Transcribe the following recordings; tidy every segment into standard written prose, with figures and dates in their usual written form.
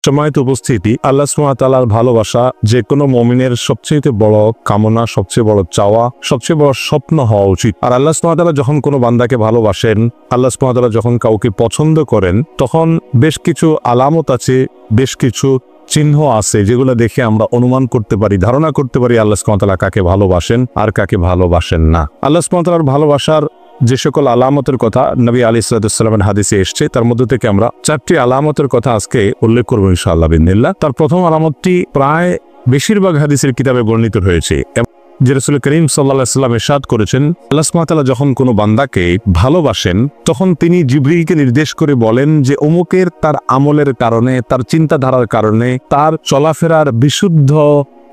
সম্মানিত উপস্থিতি, আল্লাহ সুবহানাহু ওয়া তাআলার ভালোবাসা যে কোনো মুমিনের সবচেয়ে বড় কামনা, সবচেয়ে বড় চাওয়া, সবচেয়ে বড় স্বপ্ন হওয়া উচিত। আর আল্লাহ সুবহানাহু ওয়া তাআলা যখন কোনো বান্দাকে ভালোবাসেন, আল্লাহ সুবহানাহু ওয়া তাআলা যখন কাউকে পছন্দ করেন, তখন বেশ কিছু আলামত আছে, বেশ কিছু চিহ্ন আছে যেগুলো দেখে আমরা অনুমান করতে পারি, ধারণা করতে পারি আল্লাহ সুবহানাহু ওয়া তাআলা কাকে ভালোবাসেন আর কাকে ভালোবাসেন না। আল্লাহ সুবহানাহু ওয়া তাআলার ভালোবাসার যে সকল আলামতের কথা নবী আলাইহিস সালামের হাদিসে এসেছে, তার মধ্যে থেকে আমরা 4টি আলামতের কথা আজকে উল্লেখ করব ইনশাআল্লাহ বিইذنিল্লাহ। তার প্রথম আলামতটি প্রায় বেশিরভাগ হাদিসের কিতাবে বর্ণিত হয়েছে, যে রাসূল করিম সাল্লাল্লাহু আলাইহি ওয়াসাল্লাম ইরশাদ করেছেন, আল্লাহ সুবহানাহু ওয়া তাআলা যখন কোনো বান্দাকে ভালোবাসেন তখন তিনি জিবরিলকে নির্দেশ করে বলেন যে অমুকের তার আমলের কারণে, তার চিন্তাধারার কারণে, তার চলাফেরার বিশুদ্ধ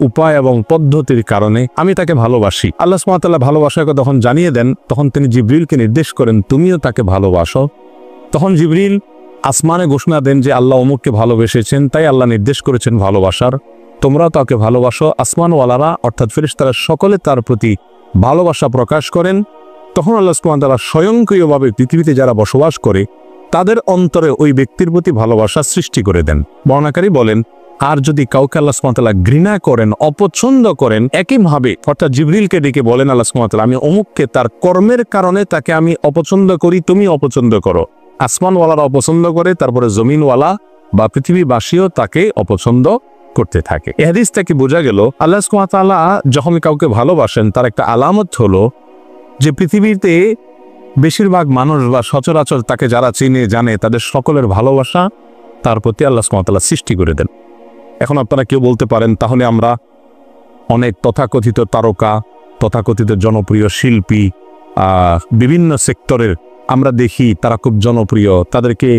উপায় এবং পদ্ধতির কারণে আমি তাকে ভালোবাসি। আল্লাহ সুবহানাহু ওয়া তাআলা ভালোবাসাকে যখন জানিয়ে দেন, তখন তিনি জিবরিলকে নির্দেশ করেন তুমিও তাকে ভালোবাসো। তখন জিবরিল আসমানে ঘোষণা দেন যে আল্লাহ অমুককে ভালোবেসেছেন, তাই আল্লাহ নির্দেশ করেছেন ভালোবাসার, তোমরা তাকে ভালোবাসো। আসমানওয়ালারা অর্থাৎ ফেরেশতারা সকলে তার প্রতি ভালোবাসা প্রকাশ করেন। তখন আল্লাহ সুবহানাহু ওয়া তাআলা স্বয়ংক্রিয়ভাবে পৃথিবীতে যারা বসবাস করে তাদের অন্তরে ওই ব্যক্তির প্রতি ভালোবাসা সৃষ্টি করে দেন। বর্ণনাকারী বলেন, আর যদি কাউকে আল্লাহ সুবহানাহু ওয়া তাআলা ঘৃণা করেন, অপছন্দ করেন, একইভাবে অর্থাৎ জিবরিলকে ডেকে বলেন আল্লাহ সুবহানাহু ওয়া তাআলা, আমি অমুককে তার কর্মের কারণে তাকে আমি অপছন্দ করি, তুমি অপছন্দ করো। আসমানওয়ালারা অপছন্দ করে, তারপরে জমিনওয়ালা বা পৃথিবীবাসীও তাকে অপছন্দ করতে থাকে। এই হাদিস থেকে বোঝা গেল আল্লাহ সুবহানাহু ওয়া তাআলা যখন কাউকে ভালোবাসেন তার একটা আলামত হলো যে পৃথিবীতে বেশিরভাগ মানুষ বা সচরাচর তাকে যারা চিনে জানে তাদের সকলের ভালোবাসা তার প্রতি আল্লাহ সুবহানাহু ওয়া তাআলা সৃষ্টি করে দেন। এখন আপনারা কেউ বলতে পারেন, তাহলে আমরা অনেক তথাকথিত তারকা, তথাকথিত জনপ্রিয় শিল্পী, বিভিন্ন সেক্টরের আমরা দেখি তারা খুব জনপ্রিয়, তাদেরকে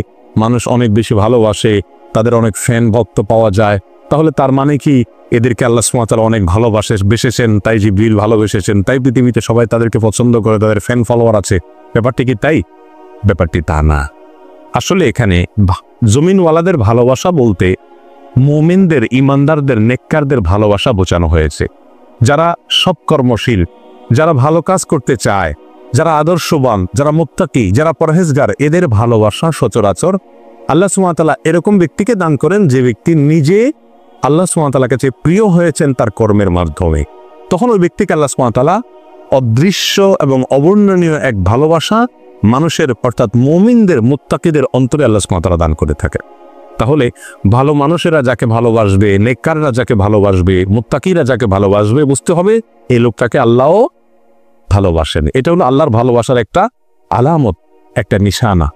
মানুষ অনেক বেশি ভালোবাসে, তাদের অনেক ফ্যান ভক্ত পাওয়া যায়, তাহলে তার মানে কি এদেরকে আল্লাহ সুবহানাহু ওয়া তাআলা অনেক ভালোবেসেছেন, তাই জিবরিল ভালোবেসেছেন, তাই পৃথিবীতে সবাই তাদেরকে পছন্দ করে, তাদের ফ্যান ফলোয়ার আছে? ব্যাপারটি কি তাই? ব্যাপারটি তা না। আসলে এখানে জমিনওয়ালাদের ভালোবাসা বলতে মুমিনদের, ইমানদারদের, নেককারদের ভালোবাসা বোঝানো হয়েছে। যারা সৎকর্মশীল, যারা ভালো কাজ করতে চায়, যারা আদর্শবান, যারা মুত্তাকি, যারা পরহেজগার, এদের ভালোবাসা সচরাচর আল্লাহ সুবহানাহু ওয়া তাআলা এরকম ব্যক্তিকে দান করেন যে ব্যক্তি নিজে আল্লাহ সুবহানাহু ওয়া তাআলার কাছে প্রিয় হয়েছেন তার কর্মের মাধ্যমে। তখন ওই ব্যক্তিকে আল্লাহ সুবহানাহু ওয়া তাআলা অদৃশ্য এবং অবর্ণনীয় এক ভালোবাসা মানুষের অর্থাৎ মুমিনদের, মুত্তাকিদের অন্তরে আল্লাহ সুবহানাহু ওয়া তাআলা দান করে থাকে। তাহলে ভালো মানুষেরা যাকে ভালোবাসবে, নেককাররা যাকে ভালোবাসবে, মুত্তাকিরা যাকে ভালোবাসবে, বুঝতে হবে এই লোকটাকে আল্লাহও ভালোবাসেন। এটা হলো আল্লাহর ভালোবাসার একটা আলামত, একটা নিশানা।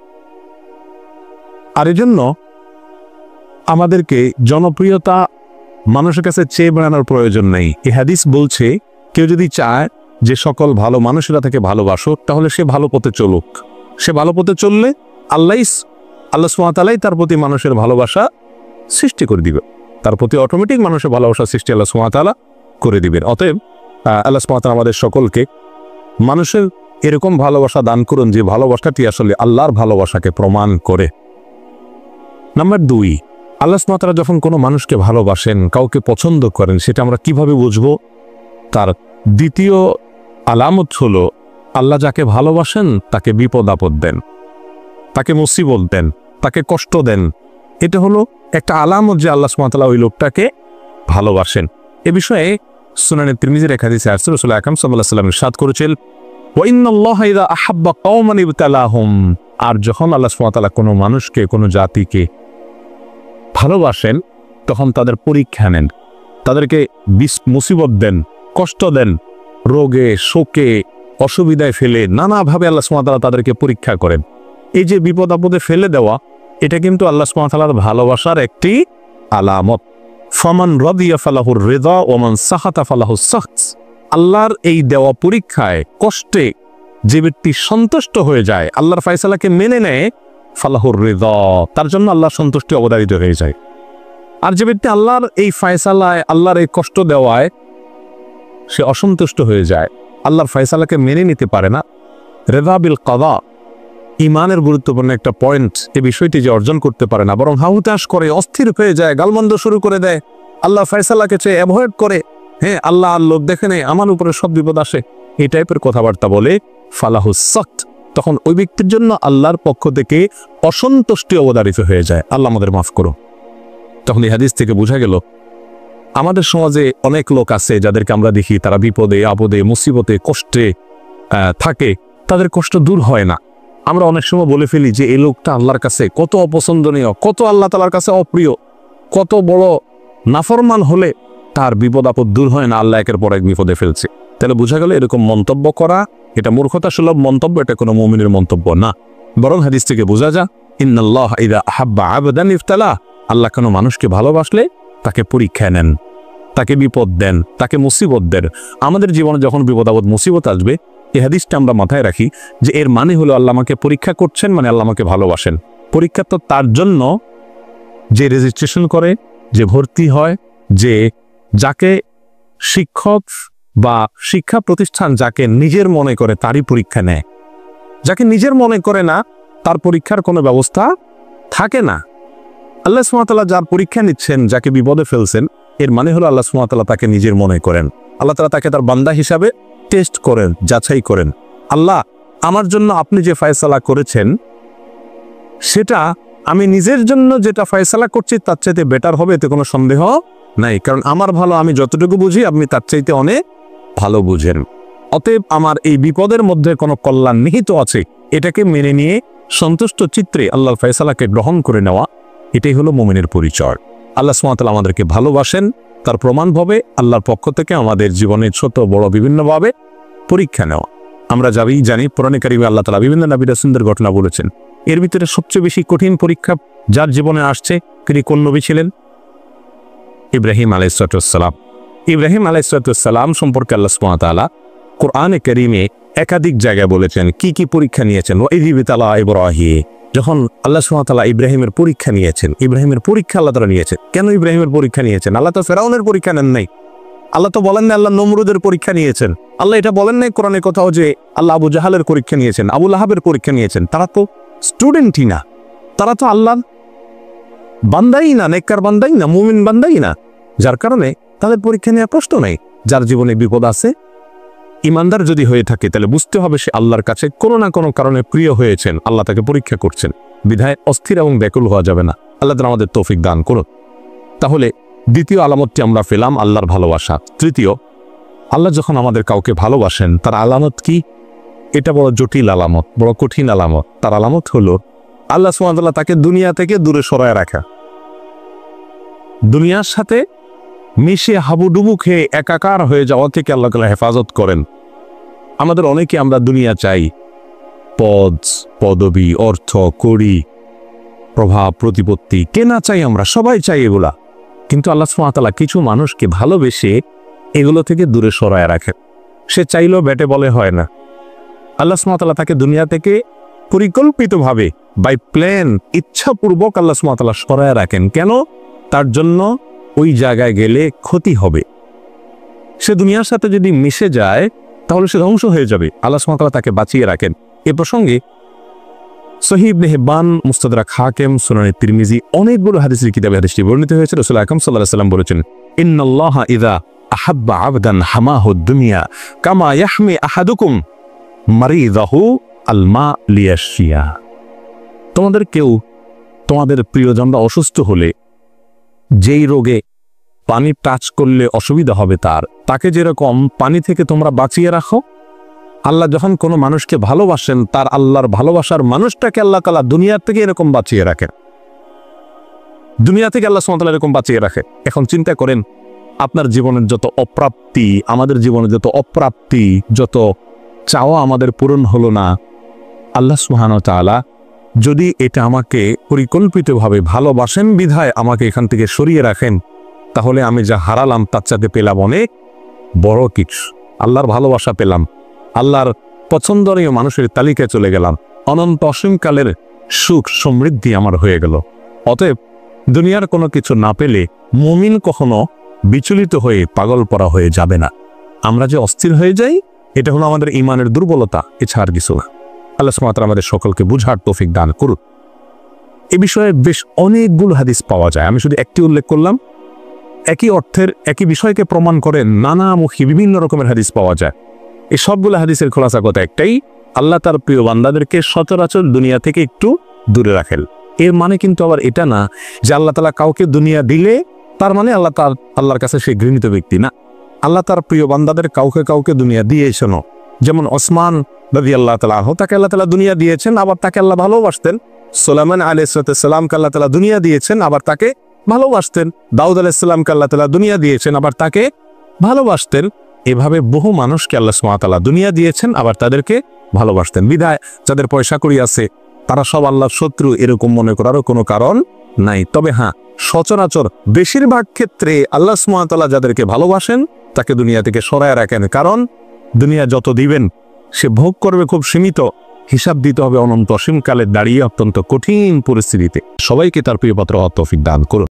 আর এজন্য আমাদেরকে জনপ্রিয়তা মানুষের কাছে চেয়ে বেড়ানোর প্রয়োজন নেই। এই হাদিস বলছে কেউ যদি চায় যে সকল ভালো মানুষেরা তাকে ভালোবাসুক, তাহলে সে ভালো পথে চলুক। সে ভালো পথে চললে আল্লাহ সুবহানাহু ওয়া তাআলা তার প্রতি মানুষের ভালোবাসা সৃষ্টি করে দিবে, তার প্রতি অটোমেটিক মানুষের ভালোবাসা সৃষ্টি আল্লাহ সুবহানাহু ওয়া তাআলা করে দিবেন। অতএব আল্লাহ সুবহানাহু ওয়া তাআলা আমাদের সকলকে মানুষের এরকম ভালোবাসা দান করুন যে ভালোবাসাটি আসলে আল্লাহর ভালোবাসাকে প্রমাণ করে। নাম্বার 2, আল্লাহ সুবহানাহু ওয়া তাআলা যখন কোনো মানুষকে ভালোবাসেন, কাউকে পছন্দ করেন, সেটা আমরা কিভাবে বুঝবো? তার দ্বিতীয় আলামত হলো আল্লাহ যাকে ভালোবাসেন তাকে বিপদ আপদ দেন, তাকে মুসিবত দেন, তাকে কষ্ট দেন। এটা হলো একটা আলামত যে আল্লাহ সুবহানাহু ওয়া তাআলা ওই লোকটাকে ভালোবাসেন। এ বিষয়ে সুনানে তিরমিজির এক হাদিসে আসছে, রাসূল আকরাম সাল্লাল্লাহু আলাইহি ওয়াসাল্লাম ইরশাদ করেছেন, ওয়া ইন্নাল্লাহা ইযা আহাব্বা কওমান ইবতালাহুম, আর যখন আল্লাহ সুবহানাহু ওয়া তাআলা কোনো মানুষকে, কোনো জাতিকে ভালোবাসেন তখন তাদের পরীক্ষা নেন, তাদেরকে মুসিবত দেন, কষ্ট দেন, রোগে শোকে অসুবিধায় ফেলে নানাভাবে আল্লাহ সুবহানাহু ওয়া তাআলা তাদেরকে পরীক্ষা করেন। এই যে বিপদ আপদে ফেলে দেওয়া, এটা কিন্তু আল্লাহ সুবহানাহু ওয়া তাআলার ভালোবাসার একটি আলামত। ফামান রাদিয়া ফালাহুর রিদা ওয়া মান সাখাতা ফালাহুস সাখত। আল্লাহর এই দেওয়া পরীক্ষায়, কষ্টে যে ব্যক্তি সন্তুষ্ট হয়ে যায়, আল্লাহর ফয়সালাকে মেনে নেয়, ফালাহুর রিদা, তার জন্য আল্লাহর সন্তুষ্টি অবধারিত হয়ে যায়। আর যে ব্যক্তি আল্লাহর এই ফয়সালায়, আল্লাহর এই কষ্ট দেওয়ায় সে অসন্তুষ্ট হয়ে যায়, আল্লাহর ফয়সালাকে মেনে নিতে পারে না, রিদা বিল কাদা, ইমানের গুরুত্বপূর্ণ একটা পয়েন্ট, এই বিষয়টি যে অর্জন করতে পারে না, বরং হাহুতাশ করে, অস্থির হয়ে যায়, গালমন্দ শুরু করে দেয়, আল্লাহ ফয়সালাকে চেয়ে অ্যাভয়েড করে, আল্লাহ আর লোক দেখে নেই, আমার উপরে সব বিপদ আসে, এই টাইপের কথাবার্তা বলে, ফালাহুস সাখত, তখন ওই ব্যক্তির জন্য আল্লাহর পক্ষ থেকে অসন্তুষ্টি অবধারিত হয়ে যায়। আল্লাহ আমাদের মাফ করো। তখন এই হাদিস থেকে বোঝা গেল আমাদের সমাজে অনেক লোক আছে যাদেরকে আমরা দেখি তারা বিপদে আপদে মুসিবতে কষ্টে থাকে, তাদের কষ্ট দূর হয় না। আমরা অনেক সময় বলে ফেলি যে এই লোকটা আল্লাহর কাছে কত অপছন্দনীয়, কত আল্লাহ তাআলার কাছে অপ্রিয়, কত বড় নাফরমান হলে তার বিপদ আপদ দূর হয় না, আল্লাহ একের পর এক বিপদে ফেলছে। তাহলে বোঝা গেল এরকম মন্তব্য করা এটা মূর্খতা সুলভ মন্তব্য, এটা কোনো মুমিনের মন্তব্য না। বরং হাদিস থেকে বোঝা যায় ইন্নাল্লাহ ইযা আহাব্বা আবদান ইফতালা, আল্লাহ কোনো মানুষকে ভালোবাসলে তাকে পরীক্ষা নেন, তাকে বিপদ দেন, তাকে মুসিবত দেন। আমাদের জীবনে যখন বিপদ আপদ মুসিবত আসবে এই হাদিসটা আমরা মাথায় রাখি যে এর মানে হলো আল্লাহ আমাকে পরীক্ষা করছেন, মানে আল্লাহ আমাকে ভালোবাসেন। পরীক্ষা তো তার জন্য যে রেজিস্ট্রেশন করে, যে ভর্তি হয়, যে যাকে শিক্ষক বা শিক্ষা প্রতিষ্ঠান যাকে নিজের মনে করে তারই পরীক্ষা নেয়। যাকে নিজের মনে করে না তার পরীক্ষার কোনো ব্যবস্থা থাকে না। আল্লাহ সুবহানাহু ওয়া তাআলা যার পরীক্ষা নিচ্ছেন, যাকে বিপদে ফেলছেন, এর মানে হলো আল্লাহ সুবহানাহু ওয়া তাআলা তাকে নিজের মনে করেন। আল্লাহ তাআলা তাকে তার বান্দা হিসাবে টেস্ট করেন, যাচাই করেন। আল্লাহ আমার জন্য আপনি যে ফয়সালা করেছেন সেটা আমি নিজের জন্য যেটা ফয়সালা করছি তার চাইতে বেটার হবে, এতে কোনো সন্দেহ নাই। কারণ আমার ভালো আমি যতটুকু বুঝি আপনি তার চাইতে অনেক ভালো বুঝেন। অতএব আমার এই বিপদের মধ্যে কোনো কল্যাণ নিহিত আছে, এটাকে মেনে নিয়ে সন্তুষ্ট চিত্রে আল্লাহর ফয়সালাকে গ্রহণ করে নেওয়া, এটাই হলো মুমিনের পরিচয়। আল্লাহ সুবহানাহু ওয়া তাআলা আমাদেরকে ভালোবাসেন, তার প্রমাণভাবে আল্লাহর পক্ষ থেকে আমাদের জীবনে ছোট বড় বিভিন্নভাবে পরীক্ষা নেওয়া। আমরা জানি কোরআনে কারিমে আল্লাহ তাআলা বিভিন্ন নবী রাসূলদের ঘটনা বলেছেন। এর ভিতরে সবচেয়ে বেশি কঠিন পরীক্ষা যার জীবনে আসছে তিনি কোন নবী ছিলেন? ইব্রাহিম আলাইহিস সালাম। ইব্রাহিম আলাইহিস সালাম সম্পর্কে আল্লাহ সুবহানাহু ওয়া তাআলা কোরআনে কারিমে একাধিক জায়গায় বলেছেন কি কি পরীক্ষা নিয়েছেন। ওয়াইয ইবতালা ইব্রাহিম, যখন আল্লাহ সুবহানাহু ওয়া তাআলা ইব্রাহিমের পরীক্ষা নিয়েছেন, ইব্রাহিমের পরীক্ষা আল্লাহ তাআলা নিয়েছেন। কেন ইব্রাহিমের পরীক্ষা নিয়েছেন? আল্লাহ তো ফেরাউনের পরীক্ষা নেন নাই, আল্লাহ তো বলেন না আল্লাহ নমরুদের পরীক্ষা নিয়েছেন, আল্লাহ এটা বলেন নাই কোরআনে কোথাও যে আল্লাহ আবু জাহালের পরীক্ষা নিয়েছেন, আবু লাহাবের পরীক্ষা নিয়েছেন। তারা তো স্টুডেন্টই না, তারা তো আল্লাহর বান্দাই না, নেককার বান্দাই না, মুমিন বান্দাই না, যার কারণে তাদের পরীক্ষা নেওয়ার প্রশ্ন নাই। যার জীবনে বিপদ আছে, ইমানদার যদি হয়ে থাকে তাহলে বুঝতে হবে সে আল্লাহর কাছে কোনো না কোনো কারণে প্রিয় হয়েছেন, আল্লাহ তাকে পরীক্ষা করছেন। বিধায় অস্থির এবং ব্যাকুল হওয়া যাবে না। আল্লাহ তাআলা আমাদের তৌফিক দান করুন। তাহলে দ্বিতীয় আলামতটি আমরা পেলাম আল্লাহর ভালোবাসা। তৃতীয়, আল্লাহ যখন আমাদের কাউকে ভালোবাসেন তার আলামত কি? এটা বড় জটিল আলামত, বড় কঠিন আলামত। তার আলামত হলো আল্লাহ সুবহানাহু ওয়া তাআলা তাকে দুনিয়া থেকে দূরে সরায় রাখা, দুনিয়ার সাথে মিশে হাবুডুবু খেয়ে একাকার হয়ে যাওয়া থেকে আল্লাহ তাআলা হেফাজত করেন। আমাদের অনেকে আমরা দুনিয়া চাই, পদ পদবি অর্থ কড়ি প্রভাব প্রতিপত্তি, কে না চাই? আমরা সবাই চাই এগুলা। কিন্তু আল্লাহ সুবহানাহু ওয়া তাআলা কিছু মানুষকে ভালোবেসে এগুলো থেকে দূরে সরায় রাখেন। সে চাইলেও ব্যাটে বলে হয় না। আল্লাহ সুবহানাহু ওয়া তাআলা তাকে দুনিয়া থেকে পরিকল্পিতভাবে বাই প্ল্যান ইচ্ছাপূর্বক আল্লাহ সুবহানাহু ওয়া তাআলা সরায় রাখেন। কেন? তার জন্য ওই জায়গায় গেলে ক্ষতি হবে। সে দুনিয়ার সাথে যদি মিশে যায় তাহলে সে ধ্বংস হয়ে যাবে। আল্লাহ সুবহানাহু ওয়া তাআলা তাকে বাঁচিয়ে রাখেন। এ প্রসঙ্গে সহিহ ইবনে হিব্বান, মুস্তাদরাক হাকিম, সুনানে তিরমিজি অনেকগুলো হাদিসের কিতাবে হাদিসটি বর্ণিত হয়েছে। রাসূল আকরাম সাল্লাল্লাহু আলাইহি ওয়াসাল্লাম বলেছেন, ইন্নাল্লাহা ইযা আহাব্বা আবদান হামাহু দুনিয়া কামা ইয়াহমি আহাদুকুম মারিদাহু আল মা লিয়াশিয়া। তোমাদের কেউ তোমাদের প্রিয়জনরা অসুস্থ হলে যেই রোগে পানি টাচ করলে অসুবিধা হবে তাকে যেরকম পানি থেকে তোমরা বাঁচিয়ে রাখো, আল্লাহ যখন কোনো মানুষকে ভালোবাসেন তার আল্লাহর ভালোবাসার মানুষটাকে আল্লাহ তাআলা দুনিয়ার থেকে এরকম বাঁচিয়ে রাখেন। দুনিয়া থেকে আল্লাহ সুবহানাহু ওয়া তাআলা এরকম বাঁচিয়ে রাখে। এখন চিন্তা করেন আপনার জীবনের যত অপ্রাপ্তি, আমাদের জীবনে যত অপ্রাপ্তি, যত চাওয়া আমাদের পূরণ হলো না, আল্লাহ সুবহানাহু ওয়া তাআলা যদি এটা আমাকে পরিকল্পিতভাবে ভালোবাসেন বিধায় আমাকে এখান থেকে সরিয়ে রাখেন, তাহলে আমি যা হারালাম তার চাইতে পেলাম অনেক বড় কিছু। আল্লাহর ভালোবাসা পেলাম, আল্লাহর পছন্দনীয় মানুষের তালিকায় চলে গেলাম, অনন্ত অসীমকালের সুখ সমৃদ্ধি আমার হয়ে গেল। অতএব দুনিয়ার কোনো কিছু না পেলে মুমিন কখনো বিচলিত হয়ে পাগল পরা হয়ে যাবে না। আমরা যে অস্থির হয়ে যাই এটা হলো আমাদের ঈমানের দুর্বলতা, এছাড়া আর কিছু না। আল্লাহ সুবহানাহু ওয়া তাআলা আমাদের সকলকে বুঝার তৌফিক দান করুন। এ বিষয়ে বেশ অনেকগুলো হাদিস পাওয়া যায়, আমি শুধু একটি উল্লেখ করলাম। একই অর্থের একই বিষয়কে প্রমাণ করে নানামুখী বিভিন্ন রকমের হাদিস পাওয়া যায়। এই সবগুলো হাদিসের খোলাসা কথা একটাই, আল্লাহ তার প্রিয় বান্দাদেরকে সচরাচর দুনিয়া থেকে একটু দূরে রাখেন। এর মানে কিন্তু আবার এটা না যে আল্লাহ তাআলা কাউকে দুনিয়া দিলে তার মানে আল্লাহর কাছে সে ঘৃণিত ব্যক্তি না। আল্লাহ তার প্রিয় বান্দাদের কাউকে কাউকে দুনিয়া দিয়েছেন। যেমন ওসমান রাদিয়াল্লাহু তাআলা আনহু, তাকে আল্লাহ তাআলা দুনিয়া দিয়েছেন, আবার তাকে আল্লাহ ভালোবাসতেন। সুলাইমান আলাইহিস সালামকে আল্লাহ তাআলা দুনিয়া দিয়েছেন, আবার তাকে ভালোবাসতেন। দাউদ আলাইহিস সালামকে আল্লাহ তাআলা দুনিয়া দিয়েছেন, আবার তাকে ভালোবাসতেন। এভাবে বহু মানুষকে আল্লাহ সুবহানাহু ওয়া তাআলা দুনিয়া দিয়েছেন, আবার তাদেরকে ভালোবাসতেন। বিধায় যাদের পয়সা কড়ি আছে তারা সব আল্লাহর শত্রু এরকম মনে করারও কোনো কারণ নাই। তবে হ্যাঁ, সচরাচর বেশিরভাগ ক্ষেত্রে আল্লাহ সুবহানাহু ওয়া তাআলা যাদেরকে ভালোবাসেন তাকে দুনিয়া থেকে সরায় রাখেন, কারণ দুনিয়া যত দিবেন সে ভোগ করবে খুব সীমিত, হিসাব দিতে হবে অনন্ত অসীমকালে দাঁড়িয়ে অত্যন্ত কঠিন পরিস্থিতিতে। সবাইকে তার প্রিয় পাত্র হওয়ার তৌফিক দান করুন।